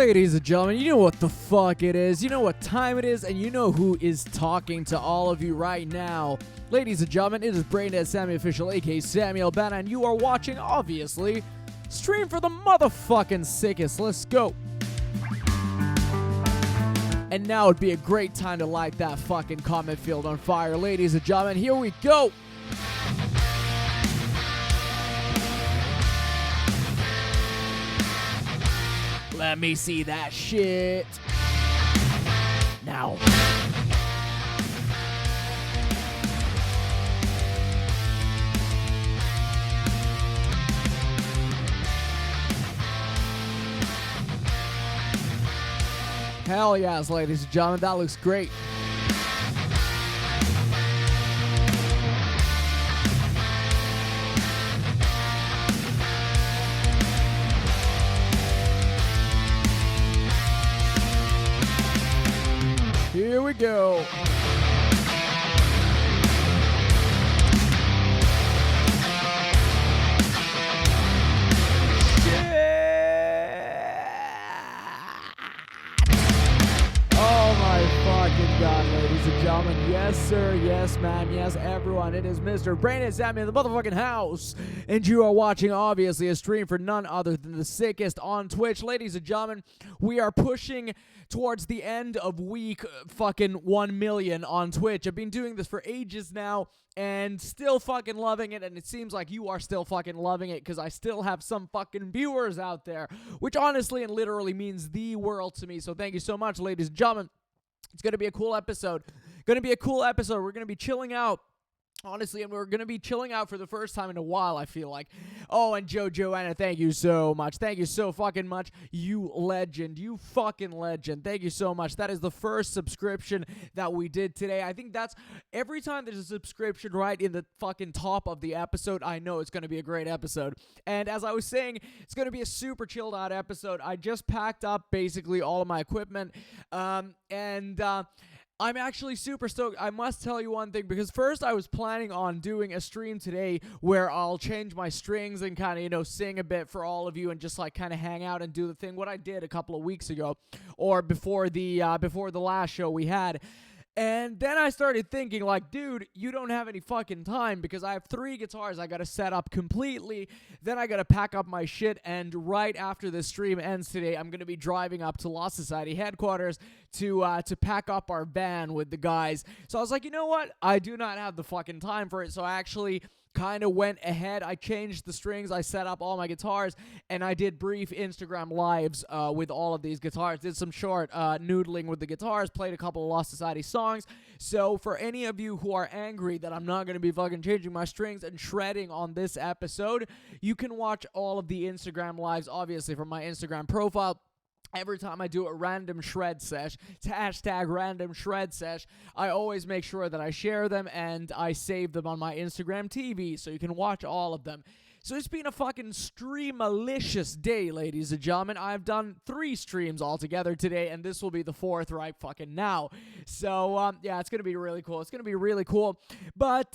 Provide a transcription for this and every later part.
Ladies and gentlemen, you know what the fuck it is, you know what time it is, and you know who is talking to all of you right now. Ladies and gentlemen, it is Braindead Samy Official, aka Samy Elbanna, and you are watching, obviously, Stream for the Motherfucking Sickest. Let's go. And now would be a great time to light that fucking comment field on fire. Ladies and gentlemen, here we go. Let me see that shit. Now. Hell yes, ladies and gentlemen, that looks great. Here we go. Oh my fucking god, ladies and gentlemen. Yes, sir. Yes, ma'am. Yes, everyone. It is Mr. Braindead Samy in the motherfucking house. And you are watching, obviously, a stream for none other than the sickest on Twitch. Ladies and gentlemen, we are pushing towards the end of week fucking 1 million on Twitch. I've been doing this for ages now and still fucking loving it, and it seems like you are still fucking loving it because I still have some fucking viewers out there, which honestly and literally means the world to me. So thank you so much, ladies and gentlemen. It's going to be a cool episode. We're going to be chilling out. Honestly, and we're going to be chilling out for the first time in a while, I feel like. Oh, and Joanna, thank you so much. Thank you so fucking much. You legend. You fucking legend. Thank you so much. That is the first subscription that we did today. I think that's every time there's a subscription right in the fucking top of the episode, I know it's going to be a great episode. And as I was saying, it's going to be a super chilled out episode. I just packed up basically all of my equipment. I'm actually super stoked. I must tell you one thing, because first I was planning on doing a stream today where I'll change my strings and kind of, sing a bit for all of you and just like kind of hang out and do the thing what I did a couple of weeks ago or before the last show we had. And then I started thinking, like, dude, you don't have any fucking time because I have 3 guitars I gotta set up completely. Then I gotta pack up my shit, and right after this stream ends today, I'm gonna be driving up to Lost Society headquarters to pack up our van with the guys. So I was like, you know what? I do not have the fucking time for it, so I actually kind of went ahead. I changed the strings, I set up all my guitars, and I did brief Instagram lives with all of these guitars. Did some short noodling with the guitars, played a couple of Lost Society songs. So for any of you who are angry that I'm not going to be fucking changing my strings and shredding on this episode, you can watch all of the Instagram lives, obviously, from my Instagram profile. Every time I do a random shred sesh, hashtag random shred sesh, I always make sure that I share them and I save them on my Instagram TV so you can watch all of them. So it's been a fucking stream-malicious day, ladies and gentlemen. I've done 3 streams altogether today, and this will be the 4th right fucking now. So, yeah, it's going to be really cool. It's going to be really cool. But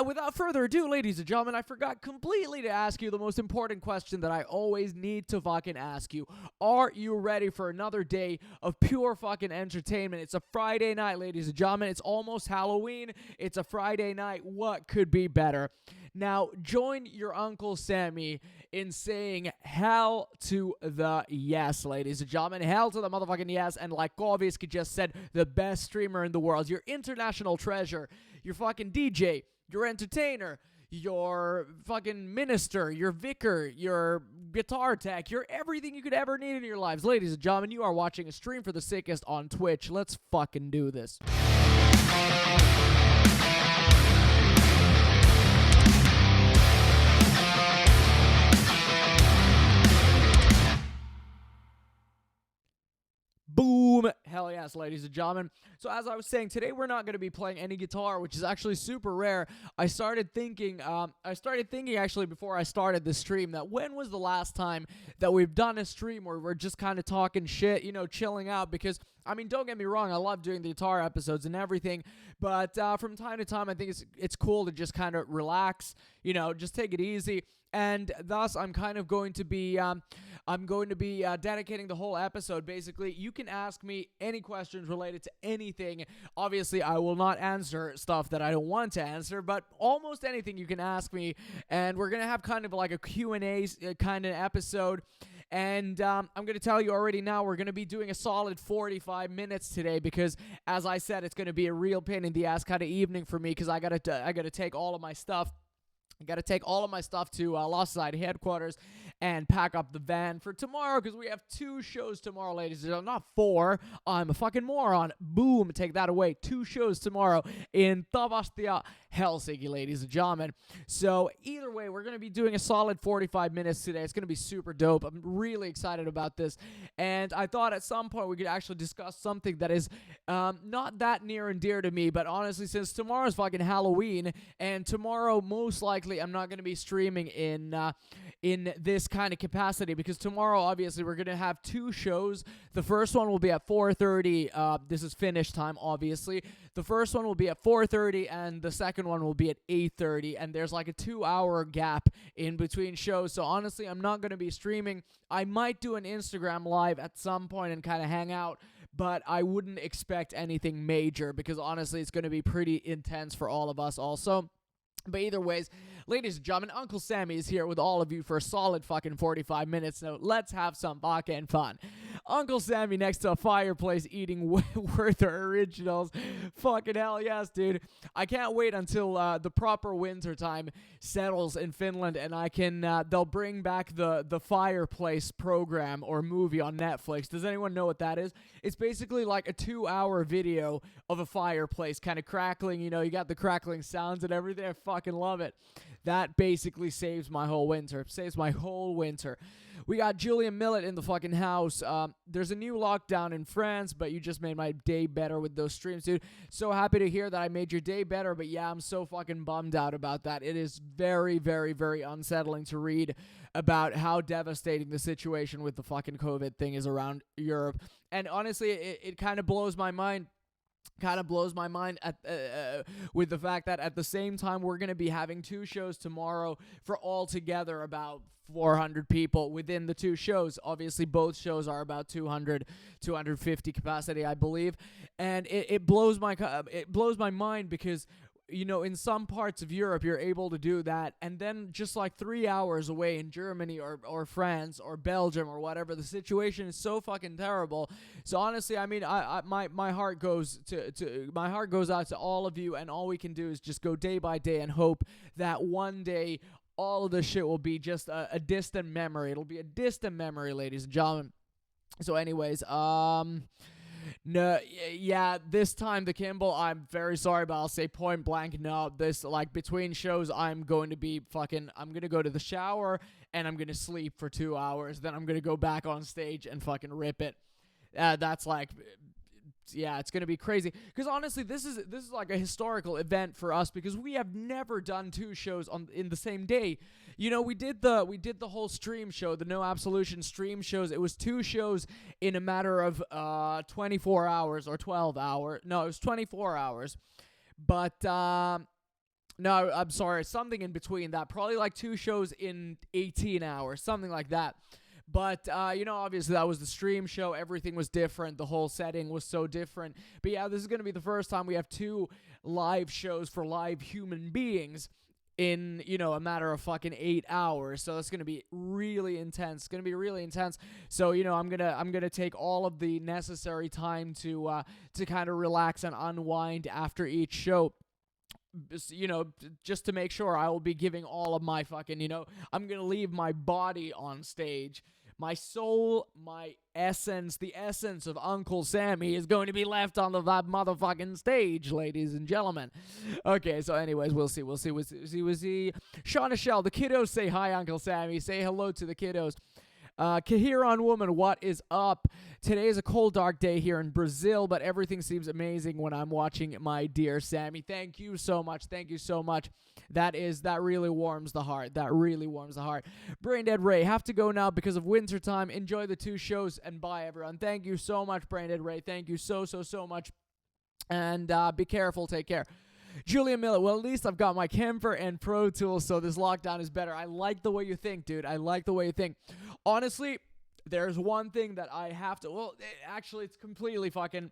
without further ado, ladies and gentlemen, I forgot completely to ask you the most important question that I always need to fucking ask you. Are you ready for another day of pure fucking entertainment? It's a Friday night, ladies and gentlemen. It's almost Halloween. It's a Friday night. What could be better? Now, join your Uncle Sammy in saying hell to the yes, ladies and gentlemen. Hell to the motherfucking yes. And like Koviski just said, the best streamer in the world, your international treasure, your fucking DJ, your entertainer, your fucking minister, your vicar, your guitar tech, your everything you could ever need in your lives. Ladies and gentlemen, you are watching a stream for the sickest on Twitch. Let's fucking do this. Boom. Hell yes, ladies and gentlemen. So as I was saying, today we're not going to be playing any guitar, which is actually super rare. I started thinking actually before I started the stream that when was the last time that we've done a stream where we're just kind of talking shit, chilling out, because I mean, don't get me wrong, I love doing the guitar episodes and everything, but from time to time, I think it's cool to just kind of relax, just take it easy. And thus, I'm kind of going to be I'm going to be dedicating the whole episode. Basically, you can ask me any questions related to anything. Obviously, I will not answer stuff that I don't want to answer, but almost anything you can ask me. And we're going to have kind of like a Q&A kind of episode. And I'm going to tell you already now, we're going to be doing a solid 45 minutes today because, as I said, it's going to be a real pain in the ass kind of evening for me because I got to take all of my stuff. I got to take all of my stuff to Lost Side headquarters and pack up the van for tomorrow because we have 2 shows tomorrow, ladies and gentlemen. Not 4. I'm a fucking moron. Boom. Take that away. 2 shows tomorrow in Tavastia, Helsinki, ladies and gentlemen. So either way, we're going to be doing a solid 45 minutes today. It's going to be super dope. I'm really excited about this. And I thought at some point we could actually discuss something that is not that near and dear to me, but honestly, since tomorrow's fucking Halloween, and tomorrow most likely I'm not going to be streaming in this kind of capacity because tomorrow obviously we're going to have 2 shows. The first one will be at 4:30. This is finish time, obviously. The first one will be at 4:30 and the second one will be at 8:30, and there's like a 2-hour gap in between shows. So honestly, I'm not going to be streaming. I might do an Instagram live at some point and kind of hang out, but I wouldn't expect anything major because honestly it's going to be pretty intense for all of us also. But either ways, ladies and gentlemen, Uncle Sammy is here with all of you for a solid fucking 45 minutes. So let's have some fucking fun. Uncle Sammy next to a fireplace eating Werther Originals. Fucking hell yes, dude. I can't wait until the proper winter time settles in Finland and I can, they'll bring back the fireplace program or movie on Netflix. Does anyone know what that is? It's basically like a 2-hour video of a fireplace kind of crackling. You know, you got the crackling sounds and everything. I fucking love it. That basically saves my whole winter. Saves my whole winter. We got Julian Millet in the fucking house. There's a new lockdown in France, but you just made my day better with those streams, dude. So happy to hear that I made your day better, but yeah, I'm so fucking bummed out about that. It is very, very, very unsettling to read about how devastating the situation with the fucking COVID thing is around Europe. And honestly, it kind of blows my mind. With the fact that at the same time we're going to be having 2 shows tomorrow for altogether about 400 people within the 2 shows. Obviously both shows are about 250 capacity, I believe, and it blows my mind because, you know, in some parts of Europe, you're able to do that, and then just like 3 hours away in Germany or France or Belgium or whatever, the situation is so fucking terrible. So honestly, I mean, my heart goes out to all of you, and all we can do is just go day by day and hope that one day all of this shit will be just a distant memory. It'll be a distant memory, ladies and gentlemen. So anyways, no, yeah, this time the Kimball, I'm very sorry, but I'll say point blank, no, this, like, between shows, I'm going to go to the shower, and I'm gonna sleep for 2 hours, then I'm gonna go back on stage and fucking rip it. That's like, yeah, it's gonna be crazy, because honestly, this is like a historical event for us, because we have never done 2 shows in the same day. You know, we did the whole stream show, the No Absolution stream shows. It was 2 shows in a matter of 24 hours or 12 hours. No, it was 24 hours. But no, I'm sorry, something in between that. Probably like 2 shows in 18 hours, something like that. But, you know, obviously that was the stream show. Everything was different. The whole setting was so different. But yeah, this is going to be the first time we have 2 live shows for live human beings in, you know, a matter of fucking 8 hours. So it's going to be really intense. It's going to be really intense. So, you know, I'm going to take all of the necessary time to kind of relax and unwind after each show. You know, just to make sure I will be giving all of my fucking, you know, I'm going to leave my body on stage. My soul, my essence, the essence of Uncle Sammy is going to be left on that motherfucking stage, ladies and gentlemen. Okay, so anyways, we'll see. Shauna Shell, the kiddos say hi, Uncle Sammy. Say hello to the kiddos. Kahiran Woman, what is up? Today is a cold, dark day here in Brazil, but everything seems amazing when I'm watching my dear Sammy. Thank you so much. Thank you so much. That really warms the heart. That really warms the heart. Braindead Ray, have to go now because of winter time. Enjoy the 2 shows and bye, everyone. Thank you so much, Braindead Ray. Thank you so much. And be careful. Take care. Julia Miller, well, at least I've got my Camper and Pro Tools, so this lockdown is better. I like the way you think, dude. I like the way you think. Honestly, there's one thing that I have to, actually, it's completely fucking,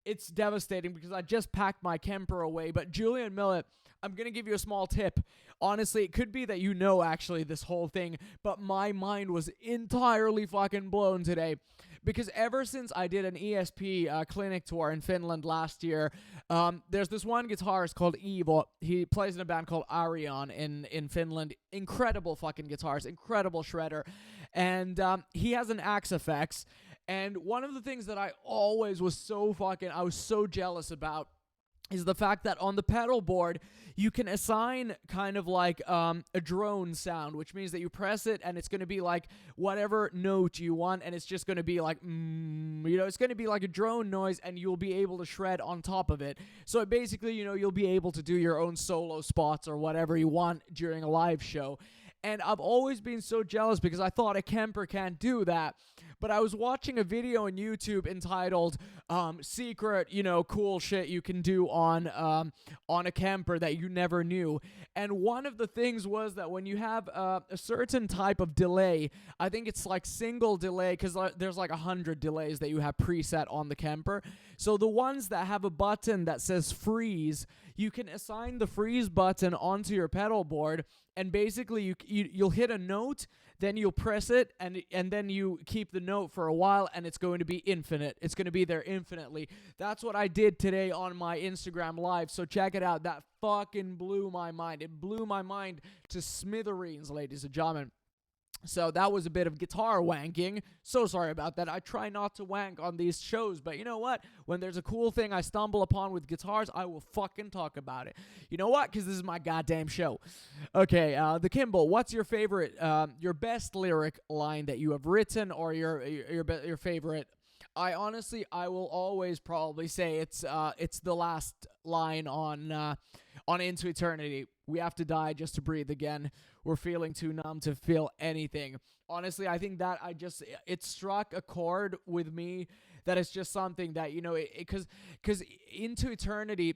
it's devastating because I just packed my Kemper away. But Julian Millet, I'm going to give you a small tip. Honestly, it could be that you know actually this whole thing, but my mind was entirely fucking blown today. Because ever since I did an ESP clinic tour in Finland last year, there's this one guitarist called Ivo. He plays in a band called Arion in Finland. Incredible fucking guitarist, incredible shredder. And he has an Axe FX. And one of the things that I always was I was so jealous about is the fact that on the pedal board, you can assign kind of like a drone sound, which means that you press it and it's going to be like whatever note you want, and it's just going to be like, it's going to be like a drone noise, and you'll be able to shred on top of it. So basically, you'll be able to do your own solo spots or whatever you want during a live show. And I've always been so jealous because I thought a Kemper can't do that. But I was watching a video on YouTube entitled secret, cool shit you can do on a Kemper that you never knew. And one of the things was that when you have a certain type of delay, I think it's like single delay, because there's like 100 delays that you have preset on the Kemper. So the ones that have a button that says freeze, you can assign the freeze button onto your pedal board, and basically you'll hit a note, then you'll press it, and then you keep the note for a while, and it's going to be infinite. It's going to be there infinitely. That's what I did today on my Instagram Live, so check it out. That fucking blew my mind. It blew my mind to smithereens, ladies and gentlemen. So that was a bit of guitar wanking. So sorry about that. I try not to wank on these shows, but you know what? When there's a cool thing I stumble upon with guitars, I will fucking talk about it. You know what? Because this is my goddamn show. Okay, the Kimball, what's your favorite, your best lyric line that you have written, or your favorite? I will always probably say it's the last line on Into Eternity. We have to die just to breathe again. We're feeling too numb to feel anything. Honestly, I think that it struck a chord with me that it's just something that, because Into Eternity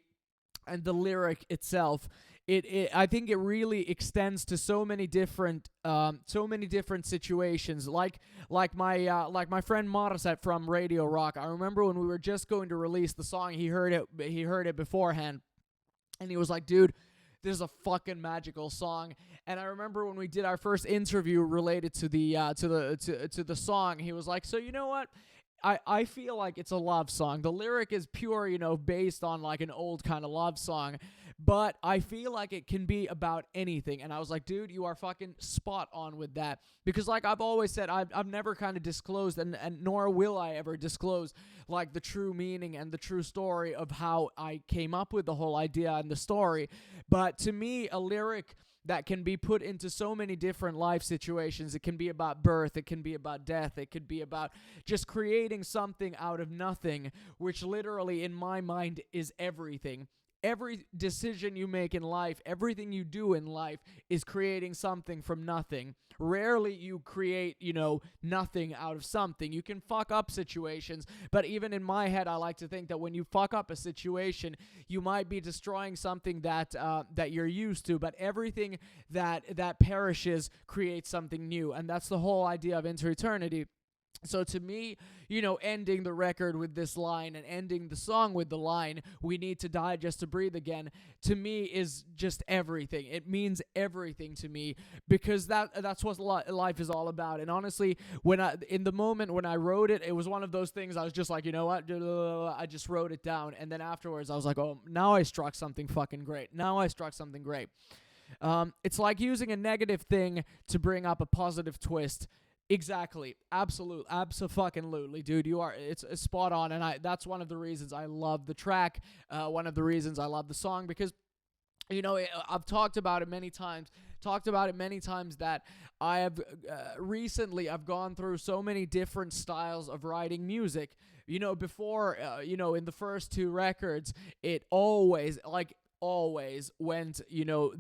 and the lyric itself, I think it really extends to so many different situations. Like my friend Marset from Radio Rock. I remember when we were just going to release the song, he heard it beforehand, and he was like, "Dude, this is a fucking magical song." And I remember when we did our first interview related to the song, he was like, "So you know what? I feel like it's a love song. The lyric is pure, based on like an old kind of love song, but I feel like it can be about anything." And I was like, "Dude, you are fucking spot on with that." Because like I've always said, I've never kind of disclosed, and nor will I ever disclose like the true meaning and the true story of how I came up with the whole idea and the story. But to me, a lyric that can be put into so many different life situations. It can be about birth, it can be about death, it could be about just creating something out of nothing, which literally in my mind is everything. Every decision you make in life, everything you do in life is creating something from nothing. Rarely you create, nothing out of something. You can fuck up situations, but even in my head, I like to think that when you fuck up a situation, you might be destroying something that you're used to, but everything that perishes creates something new, and that's the whole idea of Into Eternity. So to me, ending the record with this line and ending the song with the line, "We need to die just to breathe again," to me is just everything. It means everything to me, because that's what life is all about. And honestly, in the moment when I wrote it, it was one of those things I was just like, you know what? I just wrote it down. And then afterwards I was like, oh, now I struck something fucking great. It's like using a negative thing to bring up a positive twist. Exactly. Abso-fucking-lutely, dude. It's spot on, and that's one of the reasons I love the track, one of the reasons I love the song, because, I've talked about it many times that I have, recently I've gone through so many different styles of writing music. Before, in the first two records, it always went,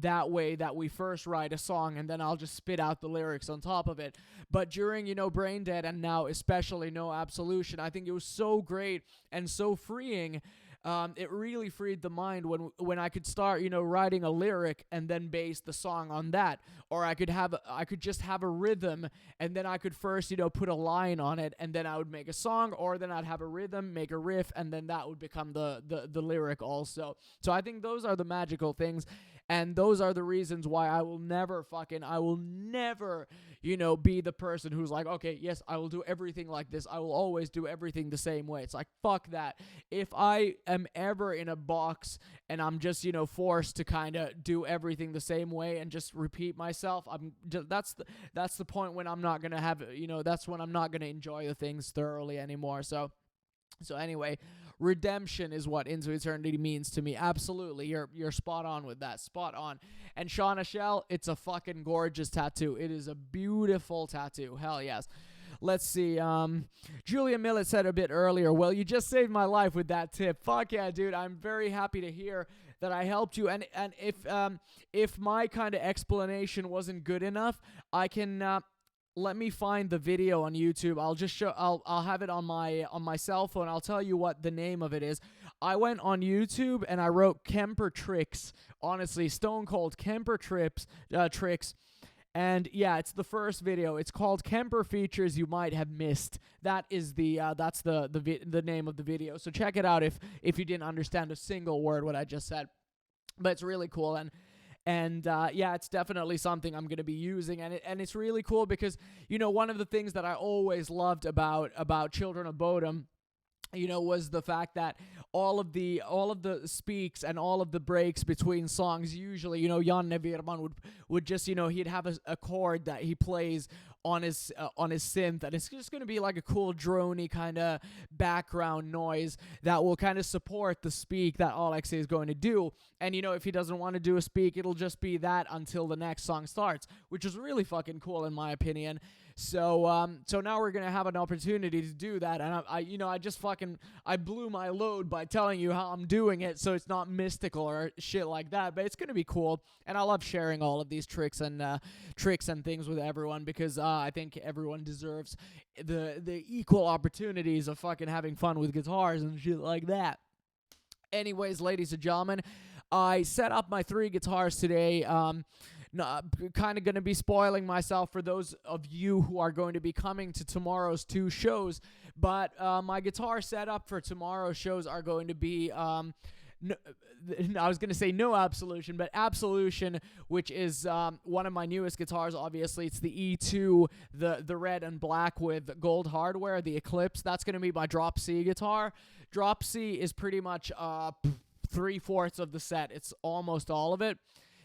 that way, that we first write a song and then I'll just spit out the lyrics on top of it. But during, Brain Dead, and now especially No Absolution, I think it was so great and so freeing it really freed the mind when I could start, writing a lyric and then base the song on that, or I could just have a rhythm and then I could first, put a line on it and then I would make a song, or then I'd have a rhythm, make a riff, and then that would become the lyric also. So I think those are the magical things. And those are the reasons why I will never, be the person who's like, okay, yes, I will do everything like this. I will always do everything the same way. It's like, fuck that. If I am ever in a box and I'm just, forced to kind of do everything the same way and just repeat myself, that's the point when I'm not going to have, that's when I'm not going to enjoy the things thoroughly anymore. So anyway, redemption is what Into Eternity means to me. Absolutely. You're spot on with that. Spot on. And Shauna Shell, it's a fucking gorgeous tattoo. It is a beautiful tattoo. Hell yes. Let's see. Julia Millett said a bit earlier, well, you just saved my life with that tip. Fuck yeah, dude. I'm very happy to hear that I helped you. And if my kind of explanation wasn't good enough, I can let me find the video on YouTube. I'll just show. I'll have it on my cell phone. I'll tell you what the name of it is. I went on YouTube and I wrote Kemper tricks. Honestly, stone cold Kemper tricks. And yeah, it's the first video. It's called Kemper Features You Might Have Missed. That is that's the name of the video. So check it out if you didn't understand a single word what I just said. But it's really cool. And yeah, it's definitely something I'm going to be using, and it's really cool because, one of the things that I always loved about Children of Bodom, was the fact that all of the speaks and all of the breaks between songs, usually, Jan Nevirman would just, he'd have a chord that he plays on his synth, and it's just going to be like a cool droney kind of background noise that will kind of support the speak that Alexei is going to do. And if he doesn't want to do a speak, it'll just be that until the next song starts, which is really fucking cool in my opinion. So now we're gonna have an opportunity to do that, and I blew my load by telling you how I'm doing it, so it's not mystical or shit like that. But it's gonna be cool, and I love sharing all of these tricks and things with everyone because I think everyone deserves the equal opportunities of fucking having fun with guitars and shit like that. Anyways, ladies and gentlemen, I set up my 3 guitars today. Kind of going to be spoiling myself for those of you who are going to be coming to tomorrow's 2 shows, but my guitar setup for tomorrow's shows are going to be I was going to say No Absolution, but Absolution, which is one of my newest guitars. Obviously, it's the E2, the red and black with gold hardware, the Eclipse. That's going to be my Drop C guitar. Drop C is pretty much 3/4 of the set. It's almost all of it.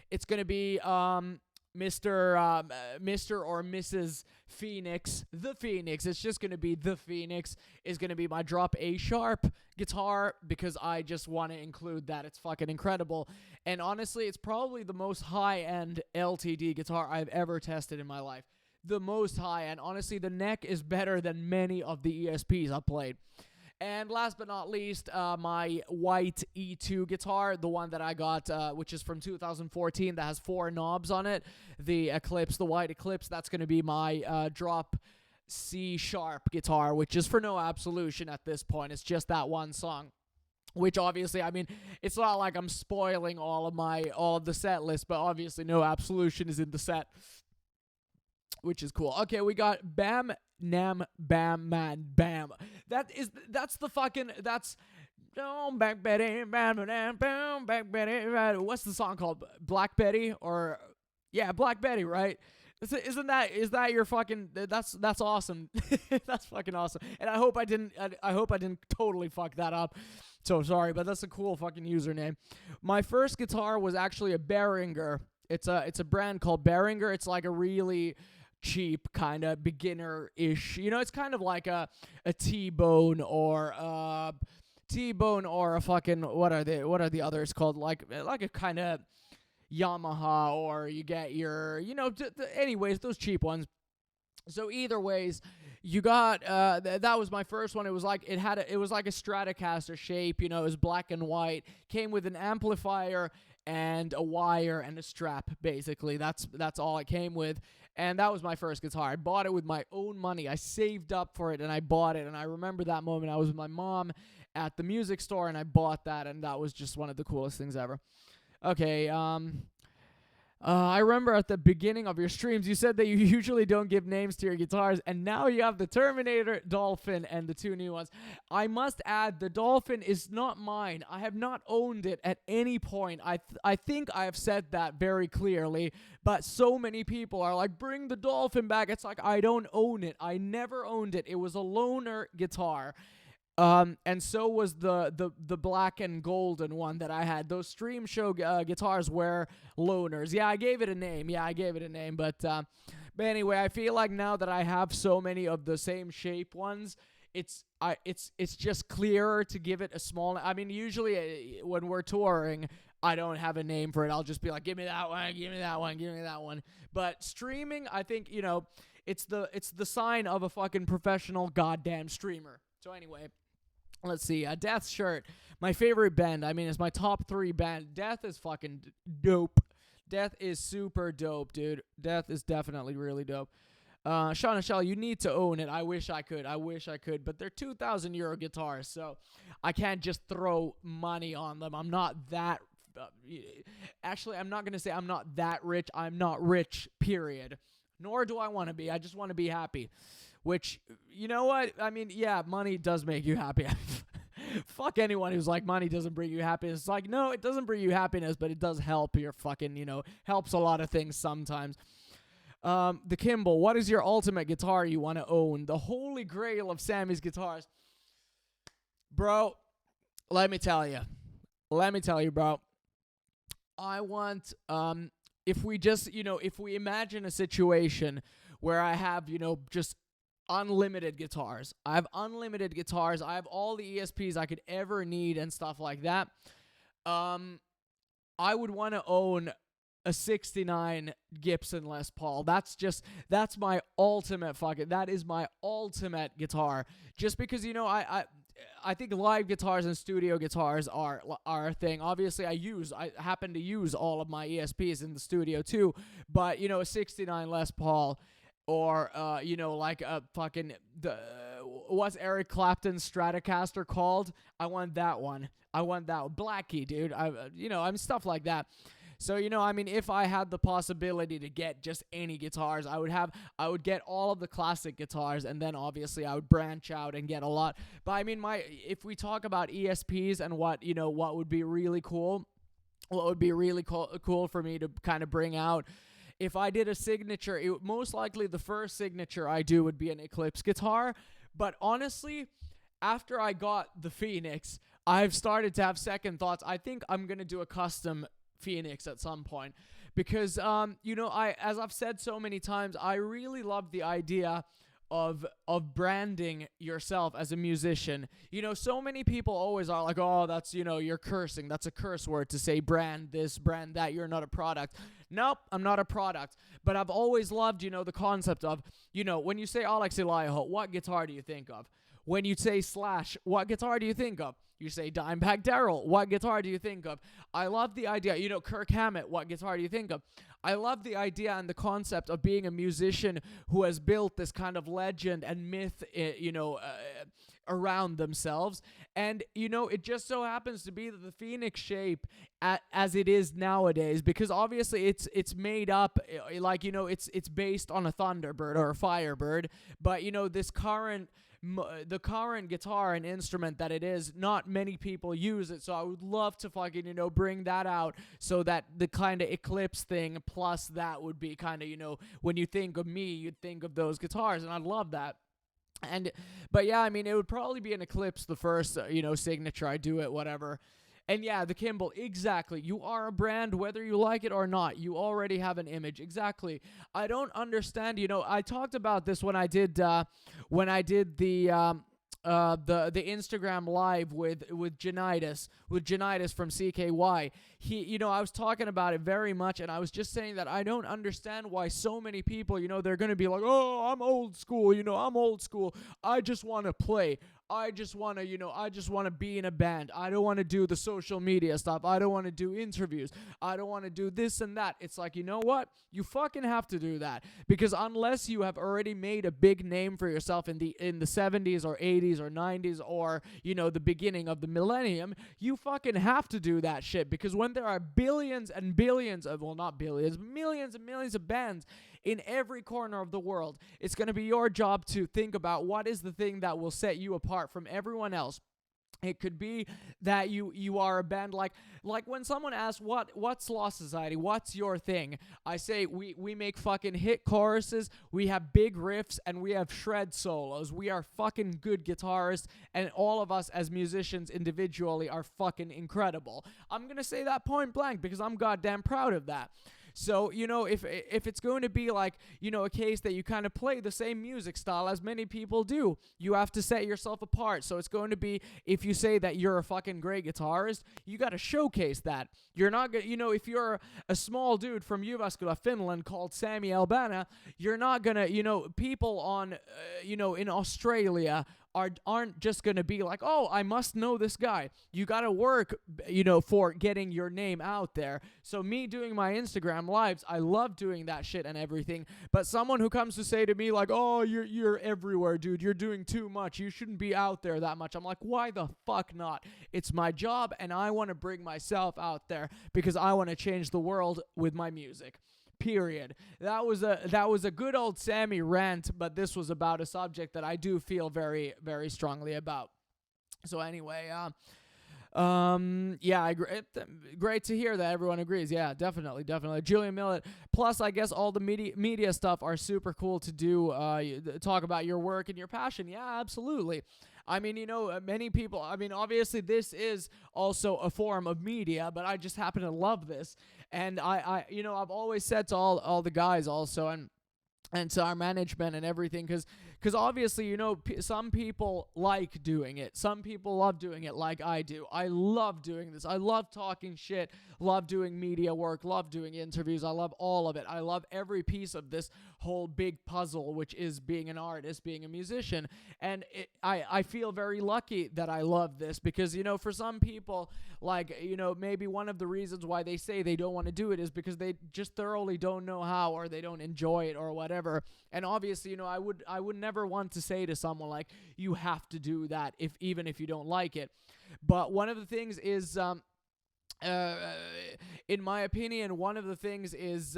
It's going to be Mr. or Mrs. Phoenix. The Phoenix. It's just going to be the Phoenix is going to be my Drop A Sharp guitar because I just want to include that. It's fucking incredible. And honestly, it's probably the most high-end LTD guitar I've ever tested in my life. The most high-end. Honestly, the neck is better than many of the ESPs I've played. And last but not least, my white E2 guitar, the one that I got, which is from 2014, that has 4 knobs on it. The Eclipse, the white Eclipse, that's going to be my Drop C Sharp guitar, which is for No Absolution at this point. It's just that one song. Which obviously, I mean, it's not like I'm spoiling all of the set list, but obviously No Absolution is in the set, which is cool. Okay, we got Bam Nam Bam Man Bam. That's oh, Back Betty, Bam Bam Bam, Back Betty. What's the song called? Black Betty, or yeah, Black Betty, right? Is that your fucking? That's awesome. That's fucking awesome. And I hope I didn't totally fuck that up. So sorry, but that's a cool fucking username. My first guitar was actually a Behringer. It's a brand called Behringer. It's like a really cheap kind of beginner-ish. It's kind of like a T-Bone or a fucking what are the others called? Like a kind of Yamaha, or you get your anyways, those cheap ones. So either ways, you got that was my first one. It was like it was like a Stratocaster shape. It was black and white. Came with an amplifier and a wire and a strap. Basically, that's all it came with. And that was my first guitar. I bought it with my own money. I saved up for it and I bought it. And I remember that moment. I was with my mom at the music store, and I bought that, and that was just one of the coolest things ever. Okay, I remember at the beginning of your streams, you said that you usually don't give names to your guitars, and now you have the Terminator, Dolphin, and the two new ones. I must add, the Dolphin is not mine. I have not owned it at any point. I think I have said that very clearly, but so many people are like, bring the Dolphin back. It's like, I don't own it. I never owned it. It was a loaner guitar. And so was the black and golden one that I had. Those stream show guitars were loaners. Yeah, I gave it a name. But anyway, I feel like now that I have so many of the same shape ones, it's just clearer to give it a small. I mean, usually when we're touring, I don't have a name for it. I'll just be like, give me that one, give me that one, give me that one. But streaming, I think, it's the sign of a fucking professional goddamn streamer. So anyway. Let's see, Death's shirt. My favorite band. I mean, it's my top 3 band. Death is fucking dope. Death is super dope, dude. Death is definitely really dope. Shauna Shell, you need to own it. I wish I could. But they're 2,000 euro guitars, so I can't just throw money on them. I'm not that... actually, I'm not going to say I'm not that rich. I'm not rich, period. Nor do I want to be. I just want to be happy. Which, you know what? I mean, yeah, money does make you happy. Fuck anyone who's like, money doesn't bring you happiness. It's like, no, it doesn't bring you happiness, but it does help your fucking, helps a lot of things sometimes. The Kimball, what is your ultimate guitar you want to own? The holy grail of Sammy's guitars. Bro, let me tell you, bro. I want, if we imagine a situation where I have, just unlimited guitars. I have unlimited guitars. I have all the ESPs I could ever need and stuff like that. I would want to own a 69 Gibson Les Paul. That's my ultimate that is my ultimate guitar. Just because, I think live guitars and studio guitars are a thing. Obviously, I happen to use all of my ESPs in the studio too, but, a 69 Les Paul, or, like a fucking, what's Eric Clapton's Stratocaster called? I want that one. Blackie, dude. Stuff like that. So, if I had the possibility to get just any guitars, I would get all of the classic guitars, and then obviously I would branch out and get a lot. But I mean, if we talk about ESPs and what would be really cool, cool for me to kind of bring out, if I did a signature, most likely the first signature I do would be an Eclipse guitar. But honestly, after I got the Phoenix, I've started to have second thoughts. I think I'm going to do a custom Phoenix at some point. Because, as I've said so many times, I really love the idea of branding yourself as a musician. So many people always are like, oh, that's, you're cursing. That's a curse word to say brand this, brand that. You're not a product. Nope, I'm not a product. But I've always loved, the concept of, when you say Alex Eliaho, what guitar do you think of? When you say Slash, what guitar do you think of? You say Dimebag Darrell, what guitar do you think of? I love the idea, Kirk Hammett, what guitar do you think of? I love the idea and the concept of being a musician who has built this kind of legend and myth, around themselves. And, it just so happens to be that the Phoenix shape, as it is nowadays, because obviously it's made up, it's based on a Thunderbird or a Firebird, but, this the current guitar and instrument that it is, not many people use it, so I would love to fucking, Bring that out, so that the kind of Eclipse thing plus that would be kind of, when you think of me, you'd think of those guitars, and I'd love that. But yeah, I mean, it would probably be an Eclipse, the first, signature I do it, whatever. And yeah, the Kimball, exactly. You are a brand, whether you like it or not. You already have an image, exactly. I don't understand. I talked about this when I did the Instagram live with Janitis from CKY. I was talking about it very much, and I was just saying that I don't understand why so many people, they're going to be like, oh, I'm old school, I just want to play. I just want to, I just want to be in a band. I don't want to do the social media stuff. I don't want to do interviews. I don't want to do this and that. It's like, you know what? You fucking have to do that, because unless you have already made a big name for yourself in the 70s or 80s or 90s or, the beginning of the millennium, you fucking have to do that shit, because when there are billions and billions of, well, not billions, millions and millions of bands in every corner of the world, it's going to be your job to think about what is the thing that will set you apart from everyone else. It could be that you are a band like when someone asks what's Lost Society, what's your thing? I say we make fucking hit choruses, we have big riffs, and we have shred solos. We are fucking good guitarists, and all of us as musicians individually are fucking incredible. I'm gonna say that point blank because I'm goddamn proud of that. So, if it's going to be like, a case that you kind of play the same music style as many people do, you have to set yourself apart. So it's going to be, if you say that you're a fucking great guitarist, you got to showcase that. You're not going to, if you're a small dude from Jyväskylä, Finland called Samy Elbanna, you're not going to, people on, in Australia aren't just going to be like, oh, I must know this guy. You got to work, for getting your name out there. So me doing my Instagram lives, I love doing that shit and everything. But someone who comes to say to me like, oh, you're everywhere, dude. You're doing too much. You shouldn't be out there that much. I'm like, why the fuck not? It's my job, and I want to bring myself out there because I want to change the world with my music. Period. That was a good old Sammy rant, but this was about a subject that I do feel very, very strongly about. So anyway, yeah, great to hear that everyone agrees. Yeah, definitely. Julian Millett. Plus, I guess all the media stuff are super cool to do. Talk about your work and your passion. Yeah, absolutely. I mean, many people, obviously this is also a form of media, but I just happen to love this. And I've always said to all the guys also, and to our management and everything, because obviously, some people like doing it. Some people love doing it like I do. I love doing this. I love talking shit, love doing media work, love doing interviews. I love all of it. I love every piece of this whole big puzzle, which is being an artist, being a musician. And I feel very lucky that I love this because, for some people, like, maybe one of the reasons why they say they don't want to do it is because they just thoroughly don't know how, or they don't enjoy it or whatever. And obviously, I would never want to say to someone like, you have to do that even if you don't like it. But one of the things is, in my opinion, one of the things is,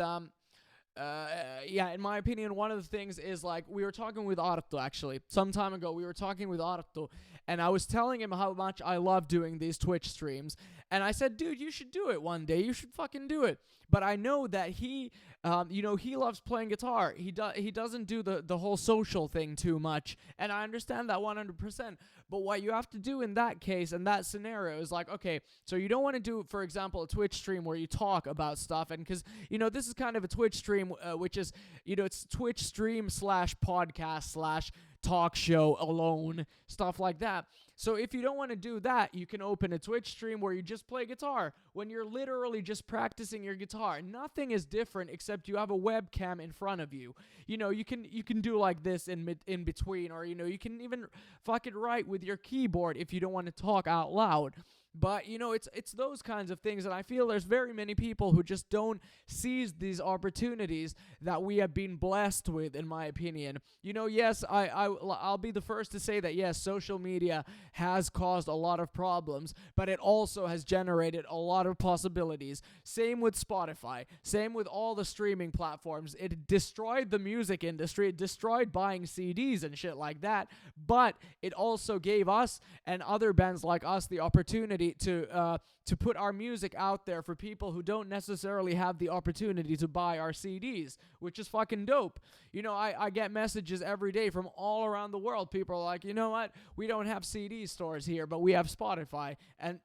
like, we were talking with Arttu actually some time ago. We were talking with Arttu, and I was telling him how much I love doing these Twitch streams. And I said, dude, you should do it one day. You should fucking do it. But I know that he loves playing guitar. He doesn't do the whole social thing too much. And I understand that 100%. But what you have to do in that case, and that scenario, is like, okay, so you don't want to do, for example, a Twitch stream where you talk about stuff. And because, this is kind of a Twitch stream, which is, it's Twitch stream /podcast/ talk show alone, stuff like that. So if you don't want to do that, you can open a Twitch stream where you just play guitar when you're literally just practicing your guitar. Nothing is different except you have a webcam in front of you. You can do like this in between, or you can even fucking write with your keyboard if you don't want to talk out loud. But, it's those kinds of things, and I feel there's very many people who just don't seize these opportunities that we have been blessed with, in my opinion. Yes, I'll be the first to say that, yes, social media has caused a lot of problems, but it also has generated a lot of possibilities. Same with Spotify. Same with all the streaming platforms. It destroyed the music industry. It destroyed buying CDs and shit like that, but it also gave us and other bands like us the opportunity to put our music out there for people who don't necessarily have the opportunity to buy our CDs, which is fucking dope. I get messages every day from all around the world. People are like, you know what? We don't have CD stores here, but we have Spotify. And,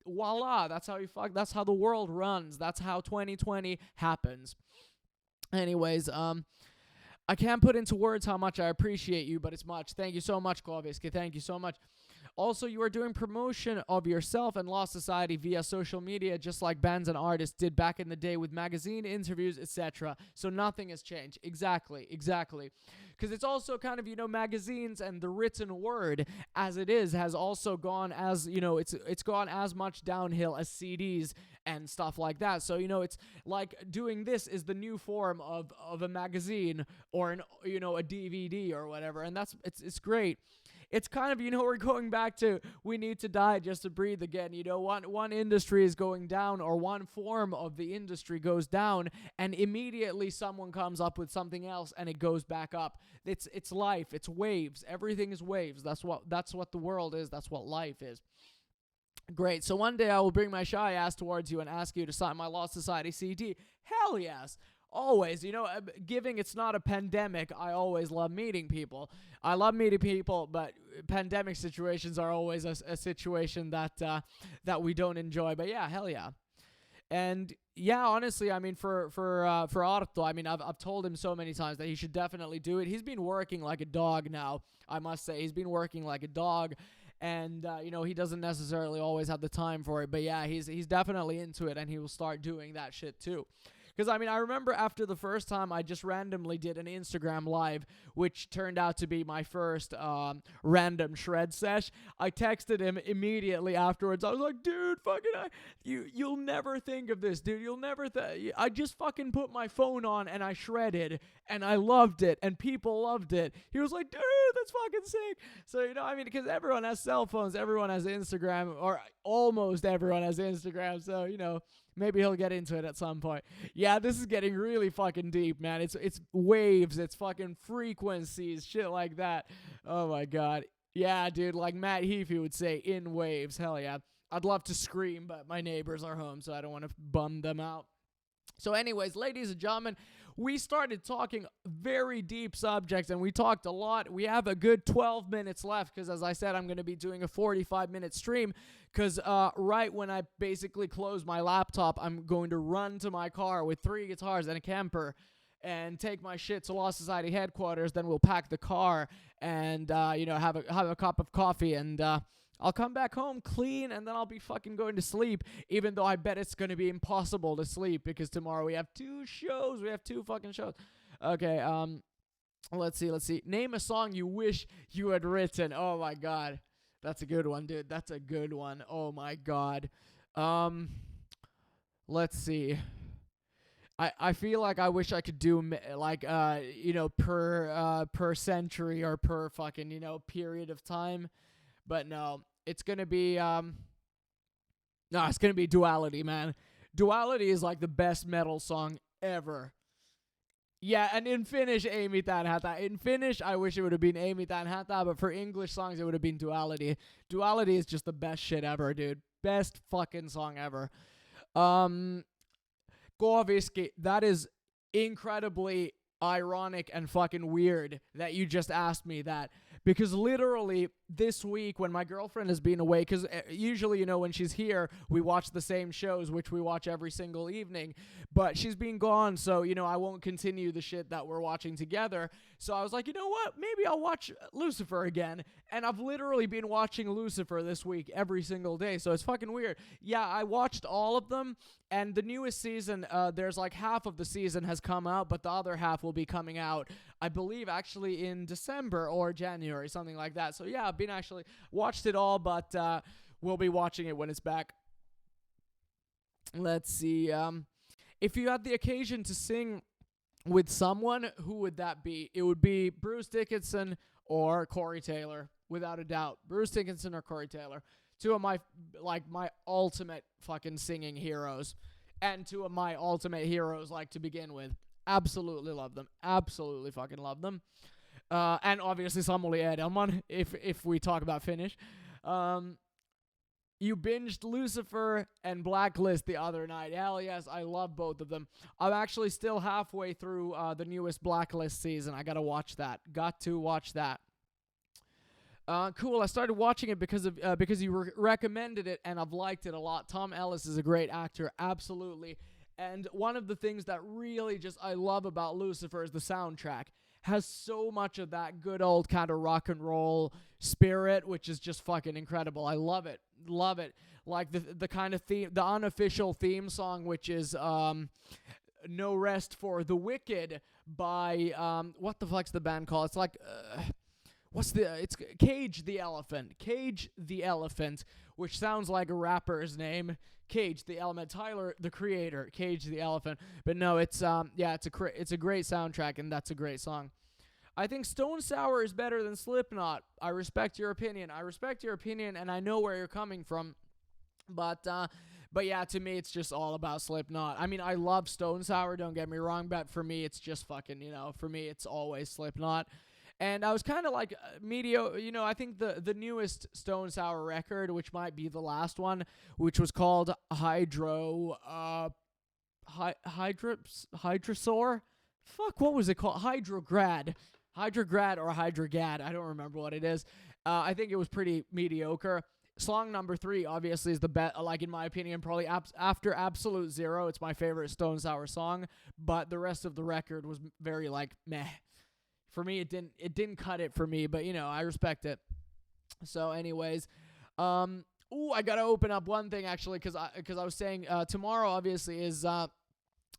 voila, that's how the world runs. That's how 2020 happens. Anyways, I can't put into words how much I appreciate you, but it's much. Thank you so much, Kloviski. Thank you so much. Also, you are doing promotion of yourself and Lost Society via social media, just like bands and artists did back in the day with magazine interviews, etc. So nothing has changed. Exactly. Because it's also kind of, magazines and the written word as it is has also gone as, it's gone as much downhill as CDs and stuff like that. So, it's like doing this is the new form of a magazine or a DVD or whatever. And it's great. It's kind of, we're going back to we need to die just to breathe again. One industry is going down, or one form of the industry goes down, and immediately someone comes up with something else and it goes back up. It's life. It's waves. Everything is waves. That's what the world is. That's what life is. Great. So one day I will bring my shy ass towards you and ask you to sign my Lost Society CD. Hell yes. Always, giving it's not a pandemic, I always love meeting people. I love meeting people, but pandemic situations are always a situation that we don't enjoy. But yeah, hell yeah. And yeah, honestly, I mean, for Arto, I mean, I've told him so many times that he should definitely do it. He's been working like a dog now, I must say. He's been working like a dog. And, he doesn't necessarily always have the time for it. But yeah, he's definitely into it, and he will start doing that shit too. Because, I mean, I remember after the first time I just randomly did an Instagram live, which turned out to be my first random shred sesh. I texted him immediately afterwards. I was like, dude, you'll never think of this, dude. You'll never I just fucking put my phone on and I shredded, and I loved it, and people loved it. He was like, dude, that's fucking sick. So, because everyone has cell phones, everyone has Instagram, or almost everyone has Instagram, so, maybe he'll get into it at some point. Yeah, this is getting really fucking deep, man. It's waves, it's fucking frequencies, shit like that. Oh my god. Yeah, dude, like Matt Heafy would say, in waves. Hell yeah. I'd love to scream, but my neighbors are home, so I don't want to bum them out. So anyways, ladies and gentlemen, we started talking very deep subjects, and we talked a lot. We have a good 12 minutes left, because as I said, I'm going to be doing a 45-minute stream, because right when I basically close my laptop, I'm going to run to my car with 3 guitars and a camper and take my shit to Lost Society headquarters. Then we'll pack the car and, have a cup of coffee, and I'll come back home clean, and then I'll be fucking going to sleep, even though I bet it's going to be impossible to sleep, because tomorrow we have 2 shows. We have 2 fucking shows. Okay, let's see. Name a song you wish you had written. Oh, my God. That's a good one, dude. That's a good one. Oh, my God. Let's see. I feel like I wish I could do, per century or per fucking, period of time. But no, it's going to be, it's going to be Duality, man. Duality is like the best metal song ever. Yeah, and in Finnish, Ei mitään hätää. In Finnish, I wish it would have been Ei mitään hätää, but for English songs, it would have been Duality. Duality is just the best shit ever, dude. Best fucking song ever. Koviski, that is incredibly ironic and fucking weird that you just asked me that, because literally this week when my girlfriend has been away, because usually, when she's here, we watch the same shows, which we watch every single evening, but she's been gone, so, I won't continue the shit that we're watching together. So I was like, you know what, maybe I'll watch Lucifer again, and I've literally been watching Lucifer this week every single day, so it's fucking weird. Yeah, I watched all of them, and the newest season, there's like half of the season has come out, but the other half will be coming out, I believe, actually in December or January, something like that. So yeah, I've been actually watched it all, but we'll be watching it when it's back. Let's see. If you had the occasion to sing with someone, who would that be? It would be Bruce Dickinson or Corey Taylor, without a doubt. Bruce Dickinson or Corey Taylor. 2 of my ultimate fucking singing heroes, and 2 of my ultimate heroes, to begin with. Absolutely love them. Absolutely fucking love them. And obviously Samuli Edelman, if we talk about Finnish. You binged Lucifer and Blacklist the other night. Hell yes, I love both of them. I'm actually still halfway through the newest Blacklist season. I gotta watch that. Got to watch that. Cool. I started watching it because you recommended it, and I've liked it a lot. Tom Ellis is a great actor, absolutely. And one of the things that really I love about Lucifer is the soundtrack. has so much of that good old kind of rock and roll spirit, which is just fucking incredible. I love it. Love it. Like the kind of theme, the unofficial theme song, which is No Rest for the Wicked by what the fuck's the band called? It's like it's Cage the Elephant. Cage the Elephant, which sounds like a rapper's name. Cage the Elephant. Tyler, the creator. Cage the Elephant. But no, it's it's a great soundtrack, and that's a great song. I think Stone Sour is better than Slipknot. I respect your opinion. And I know where you're coming from. But yeah, to me, it's just all about Slipknot. I mean, I love Stone Sour, don't get me wrong, but for me, it's just fucking, for me, it's always Slipknot. And I was kind of like mediocre, I think the newest Stone Sour record, which might be the last one, which was called Hydrosaur? Fuck, what was it called? Hydrograd or Hydrogad, I don't remember what it is. I think it was pretty mediocre. Song number 3, obviously, is the best, like, in my opinion, probably after Absolute Zero, it's my favorite Stone Sour song, but the rest of the record was very, like, meh. For me, it didn't cut it for me, but, I respect it. So, anyways, I gotta open up one thing, actually, because I was saying, tomorrow, obviously, is,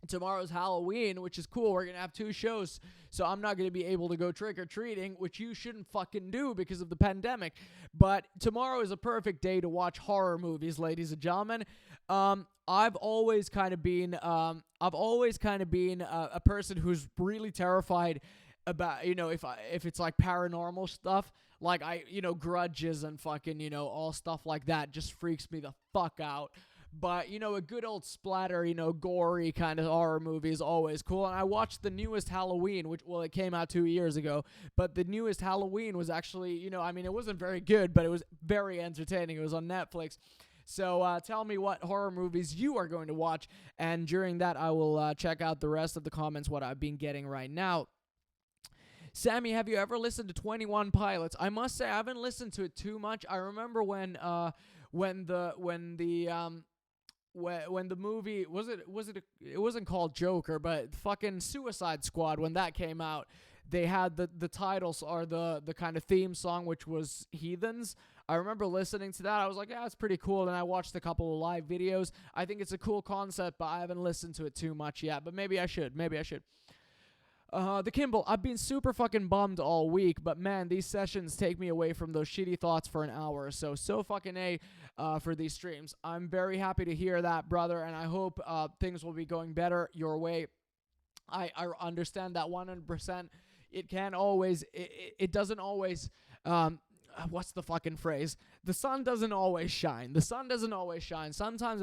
tomorrow's Halloween, which is cool. We're gonna have 2 shows, so I'm not gonna be able to go trick-or-treating, which you shouldn't fucking do because of the pandemic. But tomorrow is a perfect day to watch horror movies, ladies and gentlemen. I've always kind of been a person who's really terrified about, if it's like paranormal stuff, like grudges and fucking, all stuff like that just freaks me the fuck out. But, a good old splatter, gory kind of horror movie is always cool. And I watched the newest Halloween, it came out 2 years ago. But the newest Halloween was actually, it wasn't very good, but it was very entertaining. It was on Netflix. So tell me what horror movies you are going to watch. And during that, I will check out the rest of the comments, what I've been getting right now. Sammy, have you ever listened to 21 Pilots? I must say, I haven't listened to it too much. I remember when the movie it wasn't called Joker, but fucking Suicide Squad, when that came out, they had the titles or the kind of theme song, which was Heathens. I remember listening to that. I was like, yeah, it's pretty cool. And I watched a couple of live videos. I think it's a cool concept, but I haven't listened to it too much yet. But maybe I should. The Kimball, I've been super fucking bummed all week, but man, these sessions take me away from those shitty thoughts for an hour. So fucking A for these streams. I'm very happy to hear that, brother, and I hope things will be going better your way. I understand that 100%. It doesn't always, what's the fucking phrase? The sun doesn't always shine. Sometimes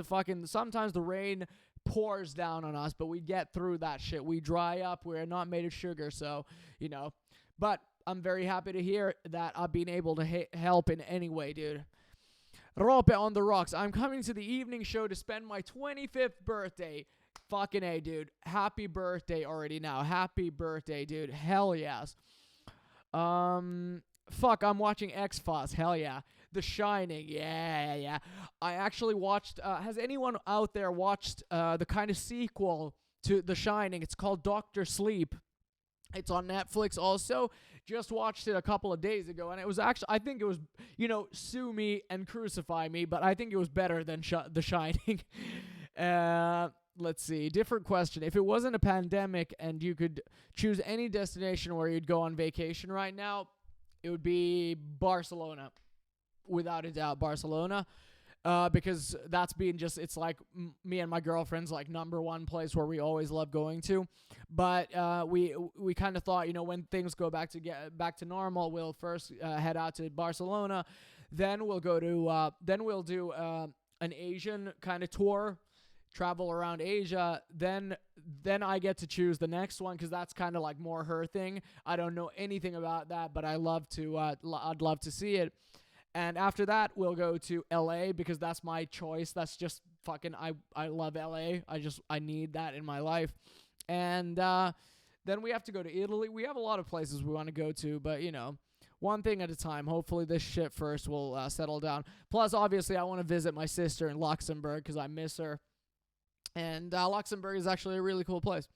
the rain pours down on us, but we get through that shit. We dry up. We're not made of sugar, so, But I'm very happy to hear that I've been able to help in any way, dude. Rope on the rocks. I'm coming to the evening show to spend my 25th birthday. Fucking A, dude. Happy birthday already now. Happy birthday, dude. Hell yes. Fuck, I'm watching X-Files. Hell yeah. The Shining. Yeah. I actually watched, has anyone out there watched the kind of sequel to The Shining? It's called Dr. Sleep. It's on Netflix also. Just watched it a couple of days ago, and it was actually, I think it was, sue me and crucify me, but I think it was better than The Shining. Let's see. Different question. If it wasn't a pandemic and you could choose any destination where you'd go on vacation right now, it would be Barcelona. Without a doubt, Barcelona. Because that's been just, it's like me and my girlfriend's like number one place where we always love going to. But we kind of thought, when things go back to normal, we'll first head out to Barcelona. Then we'll go to, then we'll do an Asian kind of tour, travel around Asia. Then I get to choose the next one because that's kind of like more her thing. I don't know anything about that, but I'd love to see it. And after that, we'll go to LA because that's my choice. That's just fucking, I love LA. I need that in my life. And then we have to go to Italy. We have a lot of places we want to go to, but one thing at a time. Hopefully this shit first will settle down. Plus, obviously, I want to visit my sister in Luxembourg because I miss her. And Luxembourg is actually a really cool place.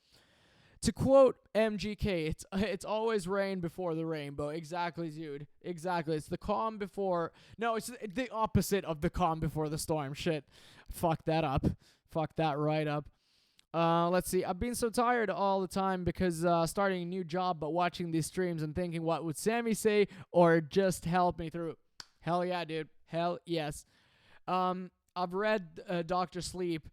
To quote MGK, it's always rain before the rainbow. Exactly, dude. Exactly. It's the calm before. No, it's the opposite of the calm before the storm. Shit. Fuck that up. Fuck that right up. Let's see. I've been so tired all the time because starting a new job, but watching these streams and thinking, what would Sammy say, or just help me through? Hell yeah, dude. Hell yes. I've read Doctor Sleep.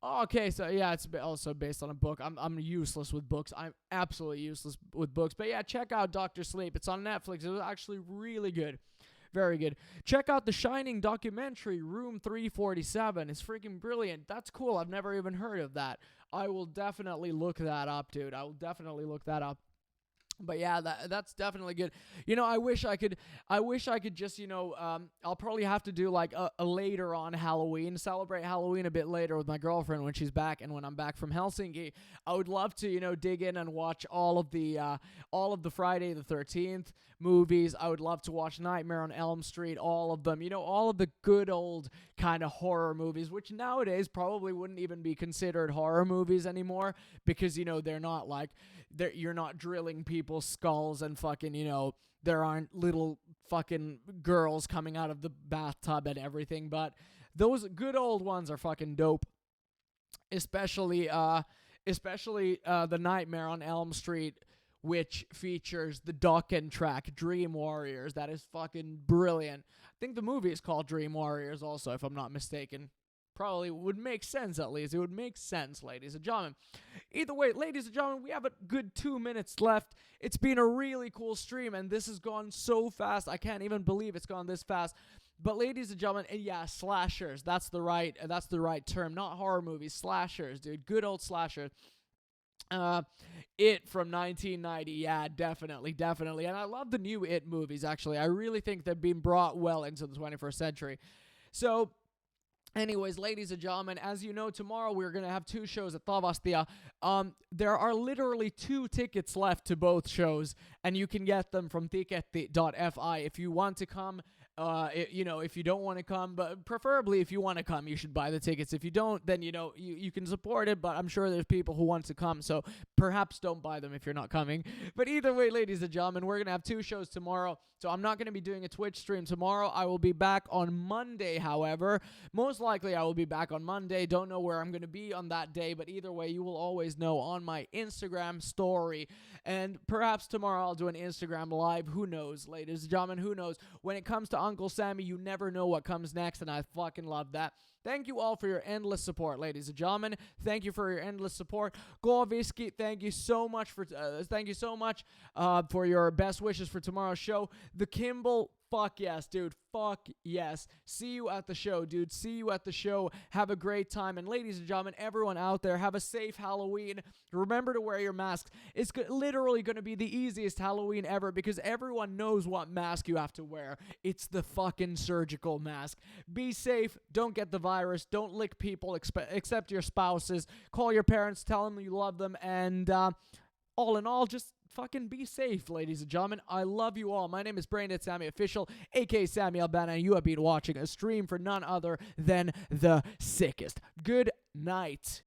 Oh, okay, so yeah, it's also based on a book. I'm useless with books. I'm absolutely useless with books. But yeah, check out Doctor Sleep. It's on Netflix. It was actually really good. Very good. Check out the Shining documentary, Room 347. It's freaking brilliant. That's cool. I've never even heard of that. I will definitely look that up, dude. I will definitely look that up. But yeah, that's definitely good. You know, I wish I could just, I'll probably have to do like a later on Halloween, celebrate Halloween a bit later with my girlfriend when she's back and when I'm back from Helsinki. I would love to, dig in and watch all of the Friday the 13th movies. I would love to watch Nightmare on Elm Street, all of them, all of the good old kind of horror movies, which nowadays probably wouldn't even be considered horror movies anymore because, they're not like, you're not drilling people's skulls and fucking, there aren't little fucking girls coming out of the bathtub and everything, but those good old ones are fucking dope. Especially the Nightmare on Elm Street, which features the Dokken track, Dream Warriors. That is fucking brilliant. I think the movie is called Dream Warriors also, if I'm not mistaken. Probably would make sense, at least. It would make sense, ladies and gentlemen. Either way, ladies and gentlemen, we have a good 2 minutes left. It's been a really cool stream, and this has gone so fast. I can't even believe it's gone this fast. But ladies and gentlemen, and yeah, slashers. That's the right term. Not horror movies, slashers, dude. Good old slashers. It from 1990, yeah, definitely. And I love the new It movies, actually. I really think they've been brought well into the 21st century. So, anyways, ladies and gentlemen, as you know, tomorrow we're going to have 2 shows at Tavastia. There are literally 2 tickets left to both shows, and you can get them from Pt.8. If you want to come, if you don't want to come, but preferably if you want to come, you should buy the tickets. If you don't, then, you can support it, but I'm sure there's people who want to come, so perhaps don't buy them if you're not coming. But either way, ladies and gentlemen, we're going to have 2 shows tomorrow, so I'm not going to be doing a Twitch stream tomorrow. I will be back on Monday, however. Most likely I will be back on Monday. Don't know where I'm going to be on that day, but either way, you will always know on my Instagram story, and perhaps tomorrow I'll do an Instagram live. Who knows, ladies and gentlemen, who knows? When it comes to Uncle Sammy, you never know what comes next, and I fucking love that. Thank you all for your endless support, ladies and gentlemen. Thank you for your endless support. Gorvisky, thank you so much for your best wishes for tomorrow's show. The Kimball, fuck yes, dude. Fuck yes. See you at the show, dude. See you at the show. Have a great time. And ladies and gentlemen, everyone out there, have a safe Halloween. Remember to wear your masks. It's literally going to be the easiest Halloween ever because everyone knows what mask you have to wear. It's the fucking surgical mask. Be safe. Don't get the virus. Don't lick people except your spouses. Call your parents. Tell them you love them. And all in all, just fucking be safe, ladies and gentlemen. I love you all. My name is Pt.8 Samy Official, aka Samy Elbanna, and you have been watching a stream for none other than the sickest. Good night.